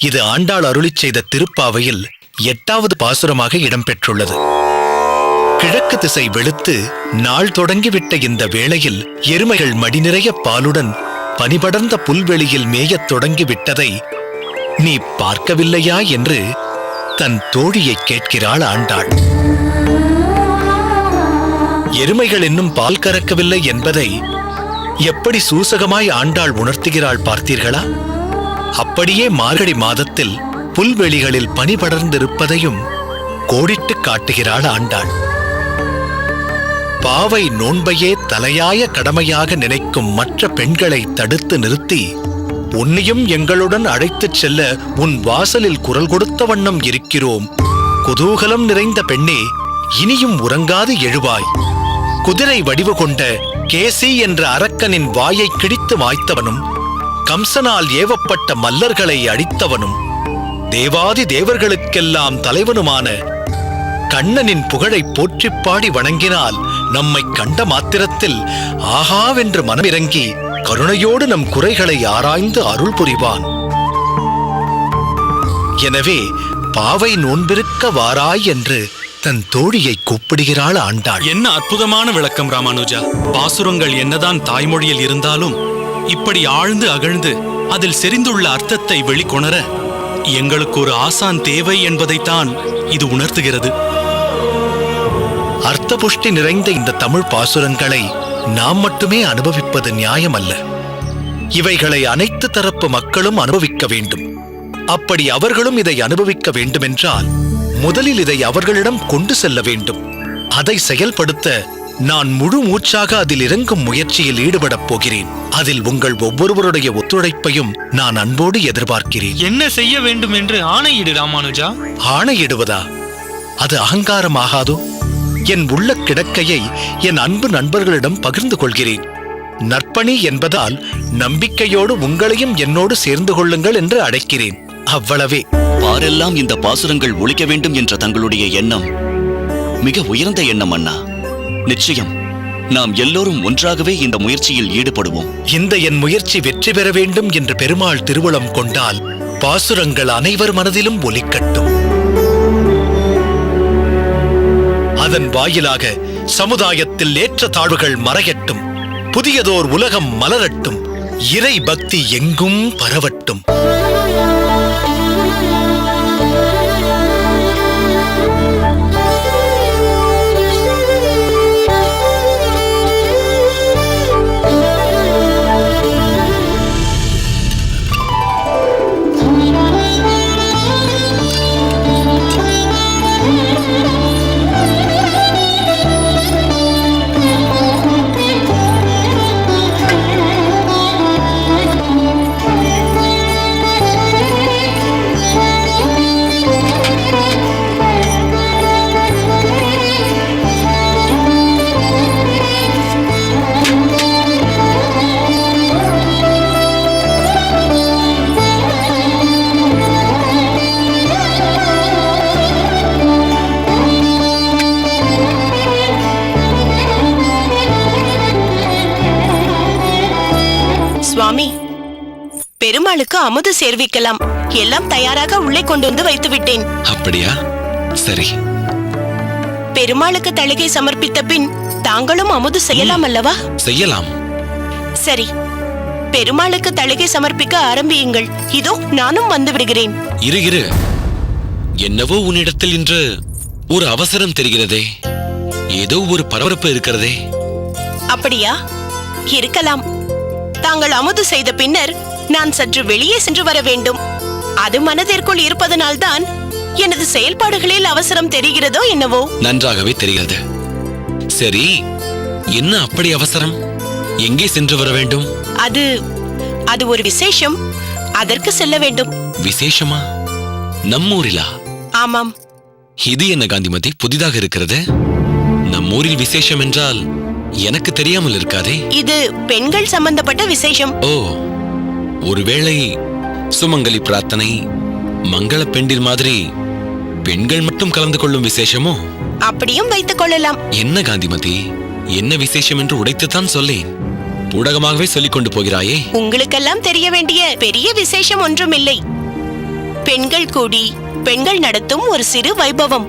இது ஆண்டாள் அருளிச் செய்த திருப்பாவையில் 8வது பாசுரமாக இடம்பெற்றுள்ளது. கிழக்கு திசை வெளுத்து நாள் தொடங்கிவிட்ட இந்த வேளையில் எருமைகள் மடி நிறைய பாலுடன் பனிபடர்ந்த புல்வெளியில் மேயத் தொடங்கிவிட்டதை நீ பார்க்கவில்லையா என்று தன் தோழியை கேட்கிறாள் ஆண்டாள். எருமைகள் இன்னும் பால் கறக்கவில்லை என்பதை எப்படி சூசகமாய் ஆண்டாள் உணர்த்துகிறாள் பார்த்தீர்களா? அப்படியே மார்கழி மாதத்தில் புல்வெளிகளில் பனி படர்ந்திருப்பதையும் கோடிட்டு காட்டுகிறாள் ஆண்டாள். பாவை நோன்பையே தலையாய கடமையாக நினைக்கும் மற்ற பெண்களை தடுத்து நிறுத்தி, உன்னையும் எங்களுடன் அழைத்துச் செல்ல உன் வாசலில் குரல் கொடுத்த வண்ணம் இருக்கிறோம். குதூகலம் நிறைந்த பெண்ணே, இனியும் உறங்காது எழுவாய். குதிரை வடிவு கொண்ட கேசி என்ற அரக்கனின் வாயை கிழித்து மாய்த்தவனும், கம்சனால் ஏவப்பட்ட மல்லர்களை அழித்தவனும், தேவாதி தேவர்களுக்கெல்லாம் தலைவனுமான கண்ணனின் புகழை போற்றிப் பாடி வணங்கினால் நம்மை கண்ட மாத்திரத்தில் ஆகாவென்று மனமிறங்கி கருணையோடு நம் குறைகளை ஆராய்ந்து அருள் புரிவான். எனவே பாவை நோன்பிருக்க வாராய் என்று தன் தோழியை கூப்பிடுகிறாள் ஆண்டாள். என்ன அற்புதமான விளக்கம் ராமானுஜா! பாசுரங்கள் என்னதான் தாய்மொழியில் இருந்தாலும் இப்படி ஆழ்ந்து அகழ்ந்து அதில் செறிந்துள்ள அர்த்தத்தை வெளிக்கொணர எங்களுக்கு ஒரு ஆசான் தேவை என்பதைத்தான் இது உணர்த்துகிறது. அர்த்த புஷ்டி நிறைந்த இந்த தமிழ் பாசுரங்களை நாம் மட்டுமே அனுபவிப்பது நியாயமல்ல. இவைகளை அனைத்து தரப்பு மக்களும் அனுபவிக்க வேண்டும். அப்படி அவர்களும் இதை அனுபவிக்க வேண்டுமென்றால் முதலில் இதை அவர்களிடம் கொண்டு செல்ல வேண்டும். அதை செயல்படுத்த நான் முழு மூச்சாக அதில் இறங்கும் முயற்சியில் ஈடுபடப் போகிறேன். அதில் உங்கள் ஒவ்வொருவருடைய ஒத்துழைப்பையும் நான் அன்போடு எதிர்பார்க்கிறேன். என்ன செய்ய வேண்டும் என்று ஆணையிடு ராமானுஜா. ஆணையிடுவதா? அது அகங்காரமாகாதோ? என் உள்ள கிடக்கையை என் அன்பு நண்பர்களிடம் பகிர்ந்து கொள்கிறேன். நற்பணி என்பதால் நம்பிக்கையோடு உங்களையும் என்னோடு சேர்ந்து கொள்ளுங்கள் என்று அழைக்கிறேன். அவ்வளவே. பாரெல்லாம் இந்த பாசுரங்கள் ஒலிக்க வேண்டும் என்ற தங்களுடைய எண்ணம் மிக உயர்ந்த எண்ணம் அண்ணா. நிச்சயம் நாம் எல்லோரும் ஒன்றாகவே இந்த முயற்சியில் ஈடுபடுவோம். இந்த என் முயற்சி வெற்றி பெற வேண்டும் என்று பெருமாள் திருவுளம் கொண்டால் பாசுரங்கள் அனைவர் மனதிலும் ஒலிக்கட்டும். அதன் வாயிலாக சமுதாயத்தில் ஏற்ற தாழ்வுகள் மறையட்டும். புதியதோர் உலகம் மலரட்டும். இறை பக்தி எங்கும் பரவட்டும். சுவாமி, பெருமாளுக்கு அமுது சேர்விக்கலாம். எல்லாம் தயாராக உள்ளே கொண்டு வந்து வைத்து விட்டேன். அப்படியா? சரி. பெருமாளுக்கு தளிகை சமர்ப்பித்த பின் தாங்களும் அமுது செய்யலாம் அல்லவா? செய்யலாம். சரி, பெருமாளுக்கு தளிகை சமர்ப்பிக்க ஆரம்பியுங்கள். இதோ நானும் வந்து விடுகிறேன். இரு. என்னவோ உன்னிடத்தில் இன்று ஒரு அவசரம் தெரிகிறதே. ஏதோ ஒரு பரபரப்பு இருக்கிறதே. அப்படியா? இருக்கலாம். தாங்கள் அமுது செய்த பின்னர் நான் சற்று வெளியே சென்று வர வேண்டும். அது மனதிற்குள் இருப்பதனால்தான் எனது செயல்பாடுகளில் அவசரம் தெரிகிறதோ என்னவோ. நன்றாகவே தெரிகிறது. சரி, என்ன அப்படி அவசரம்? எங்கே சென்று வர வேண்டும்? அது ஒரு விசேஷம். அதற்கு செல்ல வேண்டும். விசேஷமா? நம்மூரிலா? ஆமாம். இது என்ன காந்திமதி, புதிதாக இருக்கிறது? நம்மூரில் விசேஷம் என்றால் எனக்கு தெரியாமல் இருக்காதே. இது பெண்கள் சம்பந்தப்பட்ட விசேஷம். ஓ, ஒருவேளை சுமங்கலி பிரார்த்தனை, மங்கள பெண்டில் மாதிரி பெண்கள் மட்டும் கலந்து கொள்ளும் விசேஷமோ? அப்படியும் வைத்துக் கொள்ளலாம். என்ன காந்திமதி, என்ன விசேஷம் என்று உடைத்துத்தான் சொல்லேன். பூடகமாகவே சொல்லிக் கொண்டு போகிறாயே. உங்களுக்கெல்லாம் தெரிய வேண்டிய பெரிய விசேஷம் ஒன்றுமில்லை. பெண்கள் கூடி பெண்கள் நடத்தும் ஒரு சிறு வைபவம்.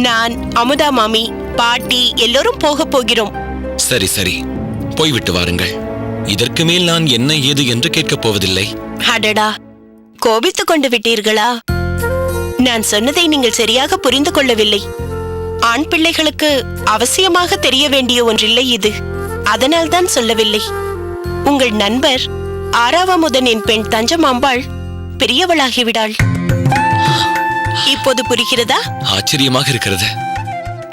நான், அமுதா மாமி, பாட்டி எல்லோரும் போகப் போகிறோம். சரி சரி, போய்விட்டு வாருங்கள். இதற்கு மேல் நான் என்ன ஏது என்று கேட்கப் போவதில்லை. அடடா, கோபித்துக் கொண்டு விட்டீர்களா? நான் சொன்னதை நீங்கள் சரியாக புரிந்து கொள்ளவில்லை. ஆண் பிள்ளைகளுக்கு அவசியமாக தெரிய வேண்டிய ஒன்றில்லை இது. அதனால்தான் சொல்லவில்லை. உங்கள் நண்பர் ஆறாவமுதனின் பெண் தஞ்சமாம்பாள் பெரியவளாகிவிடாள். இப்போது புரிகிறதா? ஆச்சரியமாக இருக்கிறது.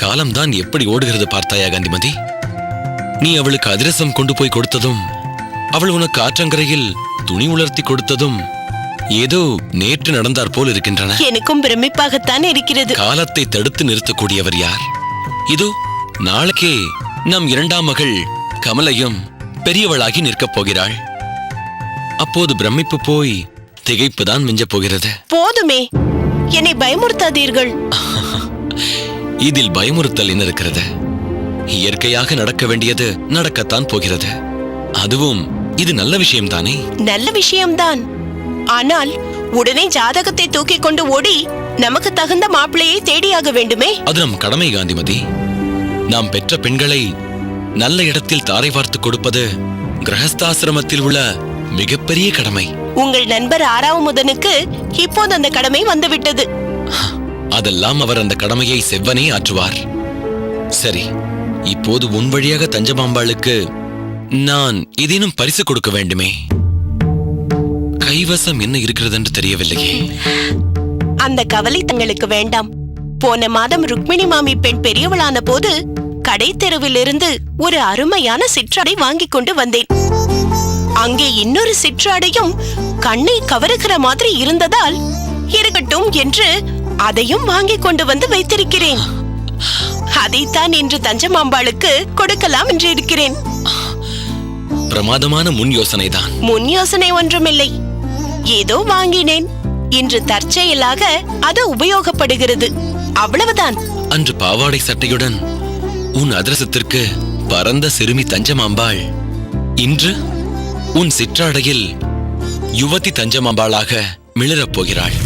காலம்தான் எப்படி ஓடுகிறது பார்த்தாயா காந்திமதி? நீ அவளுக்கு அதிரசம் கொண்டு போய் கொடுத்ததும், அவள் உனக்கு ஆற்றங்கரையில் துணி உலர்த்தி கொடுத்ததும் ஏதோ நேற்று நடந்தார் போல் இருக்கின்றன. எனக்கும் பிரமிப்பாகத்தான் இருக்கிறது. காலத்தை தடுத்து நிறுத்தக்கூடியவர் யார்? இதோ நாளைக்கே நம் இரண்டாம் மகள் கமலையும் பெரியவளாகி நிற்கப் போகிறாள். அப்போது பிரமிப்பு போய் திகைப்புதான் மிஞ்சப் போகிறது. போதுமே, என்னை பயமுறுத்தாதீர்கள். இதில் பயமுறுத்தல் என்ன இருக்கிறது? இயற்கையாக நடக்க வேண்டியது நடக்கத்தான் போகிறது. அதுவும் இது நல்ல விஷயம்தானே? நல்ல விஷயம்தான். ஆனால் உடனே ஜாதகத்தை தூக்கிக் கொண்டு ஓடி நமக்கு தகுந்த மாப்பிள்ளையை தேடியாக வேண்டுமே. அது நம் கடமை காந்திமதி. நாம் பெற்ற பெண்களை நல்ல இடத்தில் தாரை பார்த்து கொடுப்பது கிரகஸ்தாசிரமத்தில் உள்ள மிகப்பெரிய கடமை. உங்கள் நண்பர் ஆறாவமுதனுக்கு இப்போது அந்த கடமை வந்துவிட்டது. அதெல்லாம் அவர் அந்த கடமையை செவ்வனே ஆற்றுவார். சரி, இப்போது உன் வழியாக தஞ்சமாம்பாளுக்கு நான் ஏதேனும் பரிசு கொடுக்க வேண்டுமே. கைவசம் என்ன இருக்கிறது என்று தெரியவில்லையே. அந்த கவலை தங்களுக்கு வேண்டாம். போன மாதம் ருக்மிணி மாமி பெண் பெரியவளான போது கடை தெருவிலிருந்து ஒரு அருமையான சிற்றாடை வாங்கிக் கொண்டு வந்தேன். அங்கே இன்னொரு சிற்றாடையும் கண்ணை கவருகிற மாதிரி இருந்ததால் இருக்கட்டும் என்று அதையும் வாங்கிக் கொண்டு வந்து வைத்திருக்கிறேன். அதைத்தான் இன்று தஞ்சமாம்பாளுக்கு கொடுக்கலாம் என்று இருக்கிறேன். பிரமாதமான முன் யோசனைதான். முன் யோசனை ஒன்றுமில்லை, ஏதோ வாங்கினேன். இன்று தற்செயலாக அது உபயோகப்படுகிறது, அவ்வளவுதான். அன்று பாவாடை சட்டையுடன் உன் அதிரசத்திற்கு பரந்த சிறுமி தஞ்சமாம்பாள் இன்று உன் சிற்றாடையில் யுவதி தஞ்சமாம்பாளாக மிளிரப் போகிறாள்.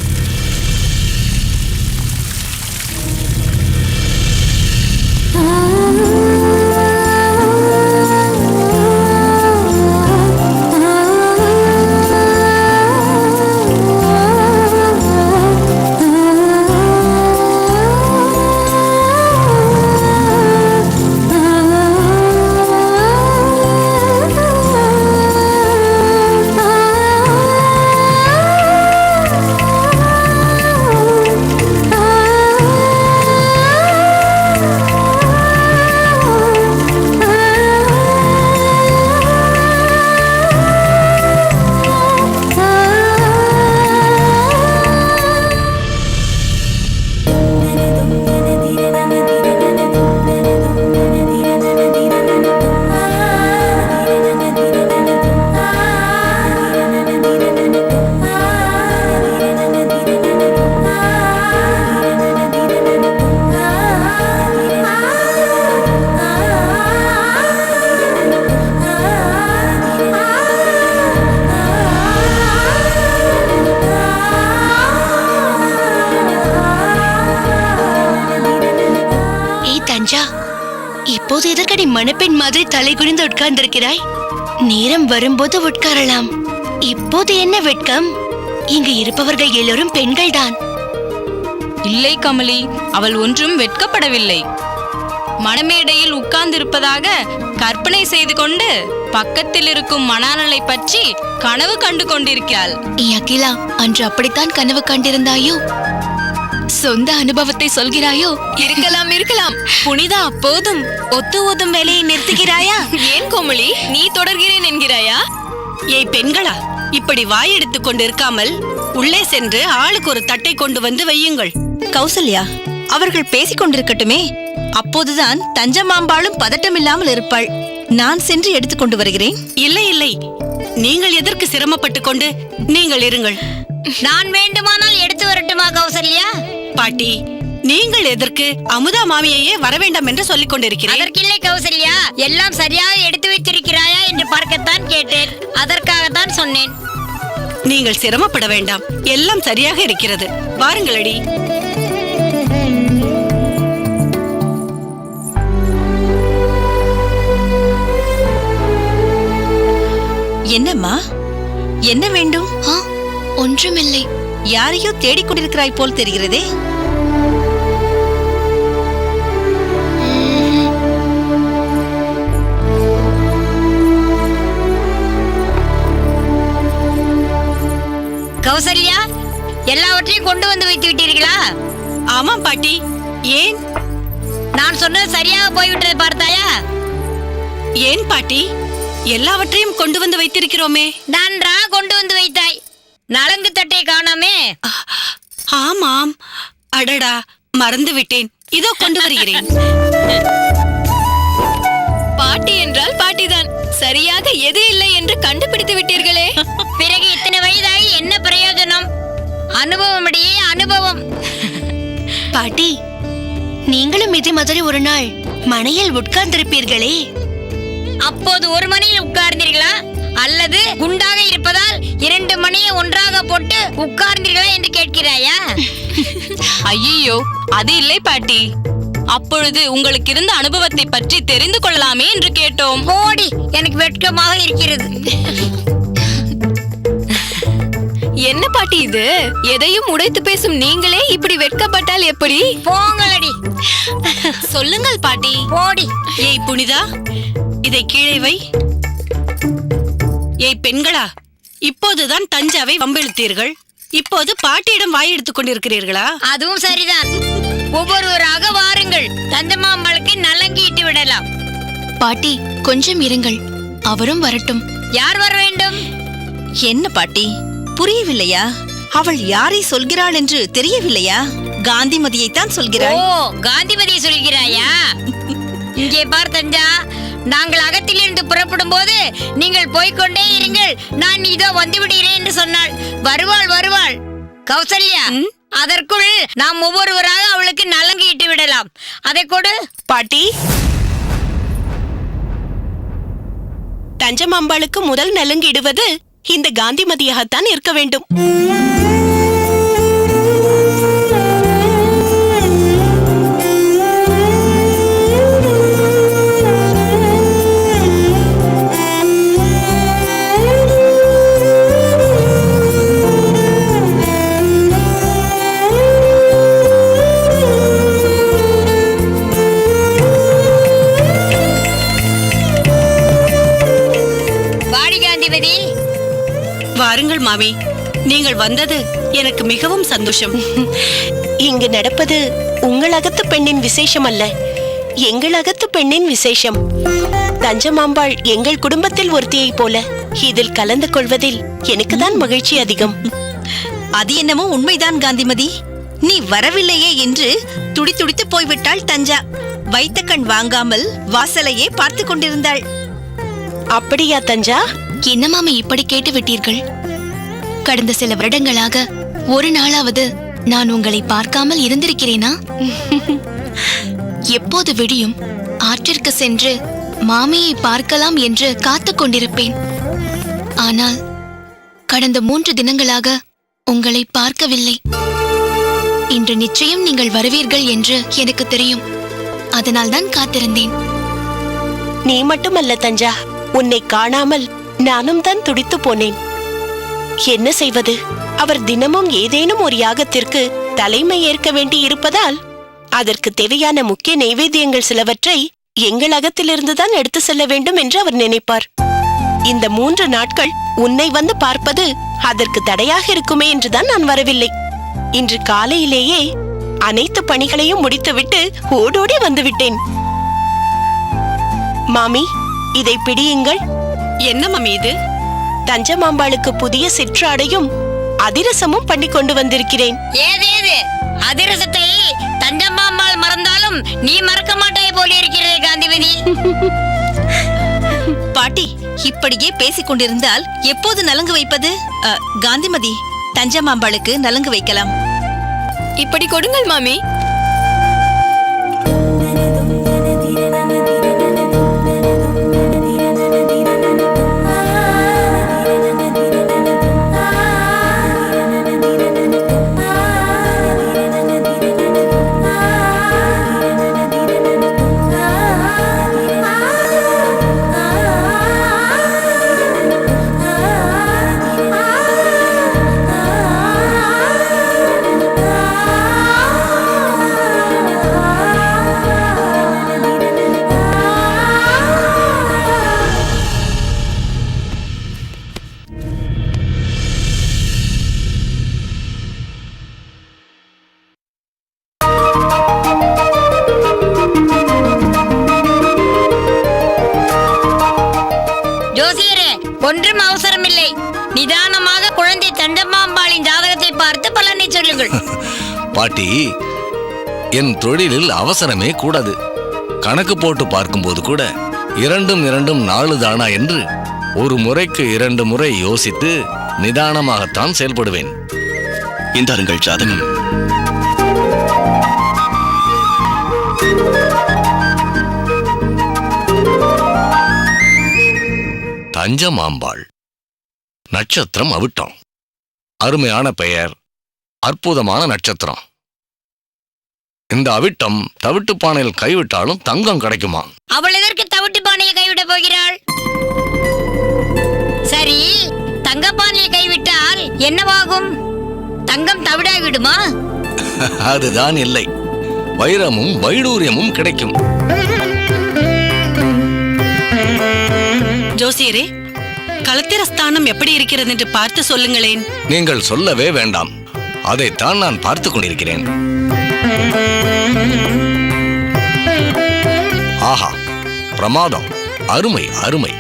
இப்போது எதற்கடி மணப்பெண் மாதிரி தலை குனிந்து உட்கார்ந்திருக்கிறாய்? நேரம் வரும்போது உட்காரலாம். இப்போது என்ன வெட்கம்? இங்கு இருப்பவர்கள் எல்லோரும் பெண்கள்தான். இல்லை கமலி, அவள் ஒன்றும் வெட்கப்படவில்லை. மணமேடையில் உட்கார்ந்திருப்பதாக கற்பனை செய்து கொண்டு பக்கத்தில் இருக்கும் மணாளனை பற்றி கனவு கண்டு கொண்டிருக்கிறாள். அகிலா, அன்று அப்படித்தான் கனவு கண்டிருந்தாயோ? சொந்த அனுபவத்தை சொல்கிறாயோ? இருக்கலாம் இருக்கலாம். புனிதா, போதும். ஒத்து ஓதும் வேலையை நிறுத்துகிறாயா? ஏன் கோமலி, நீ தொடர்கிறேன் என்கிறாயா? ஏய் பெண்களா, இப்படி வாயெடுத்துக் கொண்டு இருக்காமல் உள்ளே சென்று ஆளுக்கு ஒரு தட்டை கொண்டு வந்து வையுங்கள். கௌசல்யா, அவர்கள் பேசிக் கொண்டிருக்கட்டுமே. அப்போதுதான் தஞ்சமாம்பாளும் பதட்டமில்லாமல் இருப்பாள். நான் சென்று எடுத்துக் கொண்டு வருகிறேன். இல்லை இல்லை, நீங்கள் எதற்கு சிரமப்பட்டு கொண்டு? நீங்கள் இருங்கள். நான் வேண்டுமானால் எடுத்து வரட்டுமா கௌசல்யா? பாட்டி, நீங்கள் எதற்கு அமுதா மாமியையே வரவேண்டாம் என்று சொல்லிக் கொண்டிருக்கிறேன்? அதற்கில்லை கௌசல்யா, எல்லாம் சரியாக எடுத்து வைத்திருக்கிறாயா என்று பார்க்கத்தான் கேட்டேன். அதற்காகத்தான் சொன்னேன். நீங்கள் சிரமப்பட வேண்டாம், எல்லாம் சரியாக இருக்கிறது. வாருங்களடி. என்னம்மா, என்ன வேண்டும்? ஒன்றுமில்லை. யாரையோ தேடிக்கொண்டிருக்கிறாய் போல் தெரிகிறதே. கௌசல்யா, எல்லாவற்றையும் கொண்டு வந்து வைத்து விட்டீர்களா? ஆமாம் பாட்டி. ஏன்? நான் சொன்னது சரியாக போய்விட்டதை பார்த்தாயா? ஏன் பாட்டி? எல்லாவற்றையும் கொண்டு வந்து வைத்திருக்கிறோமே. நன்றாக கொண்டு வந்து வைத்தாய். நலங்கு தட்டை காணாமே. ஆமாம். அடடா, மறந்து விட்டேன். இதோ கொண்டு வருகிறேன். பாட்டி என்றால் பாட்டிதான். சரியாக எது இல்லை என்று கண்டுபிடித்து விட்டீர்களே. பிறகு இத்தனை வயதாகி என்ன பிரயோஜனம்? அனுபவம் அடியே அனுபவம். பாட்டி, நீங்களும் இதே மாதிரி ஒரு நாள் மனையில் உட்கார்ந்திருப்பீர்களே. அப்போது ஒரு மணியில் உட்கார்ந்தீர்களா? அல்லது குண்டாக இருப்பதால் 2 மணியை ஒன்றாக போட்டு உட்கார்ந்தீர்களா என்று கேட்கிறாயா? ஐயோ, அது இல்லை பாட்டி. அப்பொழுது உங்களுக்கு இருந்த அனுபவத்தை பற்றி தெரிந்து கொள்ளலாமே என்று கேட்டோம். போடி, எனக்கு வெட்கமாக இருக்கிறது. என்ன பாட்டி இது? எதையும் உடைத்து பேசும் நீங்களே இப்படி வெட்கப்பட்டால் எப்படி? போங்களடி. சொல்லுங்கள் பாட்டி. போடி. ஏய் புனிதா, இதை கீழே வை. ஏய் பெண்களா, இப்போதுதான் தஞ்சாவை வம்பிழுத்தீர்கள். இப்போது பாட்டியிடம் வாய் எடுத்துக் கொண்டிருக்கிறீர்களா? அதுவும் சரிதான். ஒவ்வொருவராக வாருங்கள். தஞ்சமாம்பளுக்கு நலங்கிட்டு விடலாம். பாட்டி, கொஞ்சம் இருங்கள், அவரும் வரட்டும். யார் வர வேண்டும்? என்ன பாட்டி, புரியவில்லையா? அவள் யாரை சொல்கிறாள் என்று தெரியவில்லையா? காந்திமதியைத்தான் சொல்கிறாள். ஓ, காந்திமதியை சொல்கிறாயா? இங்கே பார் தஞ்சா, நாங்கள் அகத்திலிருந்து புறப்படும் போது நீங்கள் போய்கொண்டே இருங்கள், நான் இதோ வந்து விடுகிறேன் என்று சொன்னாள். வருவாள் வருவாள். கௌசல்யா, அதற்குள் நாம் ஒவ்வொருவராக அவளுக்கு நலங்கு இட்டு விடலாம். அதை கொடு. பாட்டி, தஞ்சமாம்பாளுக்கு முதல் நலங்கு இடுவது இந்த காந்திமதியாகத்தான் இருக்க வேண்டும். வாருங்கள் மாமி, நீங்கள் வந்தது எனக்கு மிகவும் சந்தோஷம். இங்கு நடப்பது உங்கள் அகத்து பெண்ணின் விசேஷம் அல்ல, எங்கள் அகத்து பெண்ணின் விசேஷம். தஞ்சமாம்பாள் எங்கள் குடும்பத்தில் ஒருத்தியை போல. இதில் கலந்து கொள்வதில் எனக்கு தான் மகிழ்ச்சி அதிகம். அது என்னமோ உண்மைதான் காந்திமதி. நீ வரவில்லையே என்று துடிதுடித்து போய்விட்டாள் தஞ்சா. வைத்த கண் வாங்காமல் வாசலையே பார்த்து கொண்டிருந்தாள். அப்படியா தஞ்சா? என்ன மாமா இப்படி கேட்டு விட்டீர்கள்? கடந்த சில வருடங்களாக ஒரு நாளாவது நான் உங்களை பார்க்காமல் இருந்திருக்கிறேனா? எப்போது விடியும் ஆற்றிற்கு சென்று மாமியை பார்க்கலாம் என்று காத்துக் கொண்டிருப்பேன். ஆனால் கடந்த 3 தினங்களாக உங்களை பார்க்கவில்லை. இன்று நிச்சயம் நீங்கள் வருவீர்கள் என்று எனக்கு தெரியும். அதனால்தான் காத்திருந்தேன். நீ மட்டுமல்ல தஞ்சா, உன்னை காணாமல் நானும் தான் துடித்து போனேன். என்ன செய்வது? அவர் தினமும் ஏதேனும் ஒரு யாகத்திற்கு தலைமை ஏற்க வேண்டி இருப்பதால் அதற்கு தேவையான முக்கிய நைவேத்தியங்கள் சிலவற்றை எங்கள் அகத்திலிருந்துதான் எடுத்து செல்ல வேண்டும் என்று அவர் நினைப்பார். இந்த 3 நாட்கள் உன்னை வந்து பார்ப்பது அதற்கு தடையாக இருக்குமே என்றுதான் நான் வரவில்லை. இன்று காலையிலேயே அனைத்து பணிகளையும் முடித்துவிட்டு ஓடோடி வந்துவிட்டேன். மாமி, இதை பிடியுங்கள். என்ன மாமி இது? தஞ்சமாம்பாளுக்கு புதிய சிற்றாடையும் அதிரசமும் பண்ணி கொண்டு வந்திருக்கிறேன். ஏதேது அதிரசத்தை தஞ்சமாம்பாள் மறந்தாலும் நீ மறக்க மாட்டாய் போல இருக்கிறது காந்திமதி. பாட்டி, இப்படியே பேசிக் கொண்டிருந்தால் எப்போது நலங்கு வைப்பது? காந்திமதி, தஞ்சமாம்பாளுக்கு நலங்கு வைக்கலாம். இப்படி கொடுங்கள் மாமி. ஒன்றும் அவசரமில்லை. நிதானமாக குழந்தை தண்டமாம்பாளின் ஜாதகத்தை பார்த்து பலனை சொல்லுங்கள். பாட்டி, என் தொழிலில் அவசரமே கூடாது. கணக்கு போட்டு பார்க்கும்போது கூட 2 4 தானா என்று ஒரு முறைக்கு 2 முறை யோசித்து நிதானமாகத்தான் செயல்படுவேன். இந்தாருங்கள் ஜாதகம். தஞ்சமாம்பாள், நட்சத்திரம் அவிட்டம். அருமையான பெயர், அற்புதமான நட்சத்திரம். இந்த அவிட்டம் தவிட்டு பானையில் கைவிட்டாலும் தங்கம் கிடைக்குமா? அவள் எதற்கு தவிட்டு பானையில் கைவிட போகிறாள்? சரி, தங்க பானையில் கைவிட்டால் என்னவாகும்? தங்கம் தவிடாகிவிடுமா? அதுதான் இல்லை, வைரமும் வைடூரியமும் கிடைக்கும். ஜோசியரே, களத்திரஸ்தானம் எப்படி இருக்கிறது என்று பார்த்து சொல்லுங்களேன். நீங்கள் சொல்லவே வேண்டாம், அதைத்தான் நான் பார்த்து கொண்டிருக்கிறேன். ஆஹா, பிரமாதம், அருமை அருமை.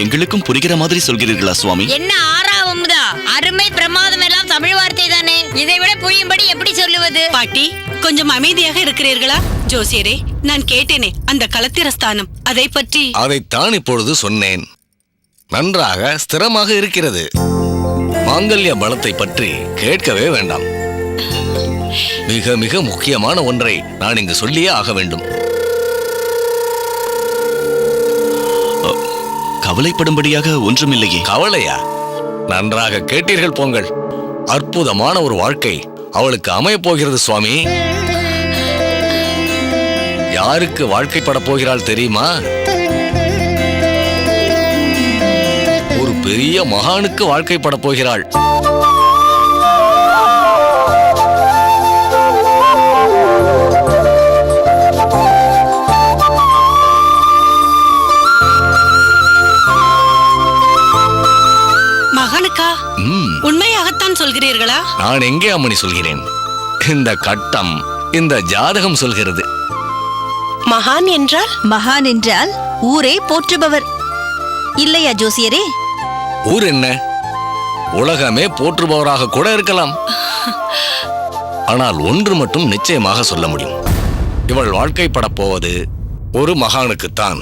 எங்களுக்கும் புரிகிற மாதிரி சொல்கிறீர்களா சுவாமி? என்ன ஆறாவமுதா, அருமை பிரமாதம் எல்லாம் தமிழ் வார்த்தை தானே. இதை விட புரியும்படி எப்படி சொல்லுவது? பாட்டி, கொஞ்சம் அமைதியாக இருக்கிறீர்களா? ஜோசியரே, நான் கேட்டேனே அந்த களத்திரஸ்தானம், அதை பற்றி. அதைத்தான் இப்பொழுது சொன்னேன். நன்றாக ஸ்திரமாக இருக்கிறது. மாங்கல்ய பலத்தை பற்றி கேட்கவே வேண்டாம். மிக மிக முக்கியமான ஒன்றை நான் இங்கு சொல்லியே ஆக வேண்டும். கவலைப்படும்படியாக ஒன்றுமில்லையே. கவலையா? நன்றாக கேட்டீர்கள் போங்கள். அற்புதமான ஒரு வாழ்க்கை அவளுக்கு அமையப் போகிறது சுவாமி. யாருக்கு வாழ்க்கைப்பட போகிறாள் தெரியுமா? ஒரு பெரிய மகானுக்கு வாழ்க்கைப்பட போகிறாள். மகனுக்கா? உண்மையாகத்தான் சொல்கிறீர்களா? நான் எங்கே அம்மணி சொல்கிறேன், இந்த கட்டம், இந்த ஜாதகம் சொல்கிறது. மகான் என்றால்? மகான் என்றால் ஊரே போற்றுபவர் இல்லையா ஜோசியரே? ஊர் என்ன, உலகமே போற்றுபவராக கூட இருக்கலாம். ஆனால் ஒன்று மட்டும் நிச்சயமாக சொல்ல முடியும், இவள் வாழ்க்கைப்படப் போவது ஒரு மகானுக்குத்தான்.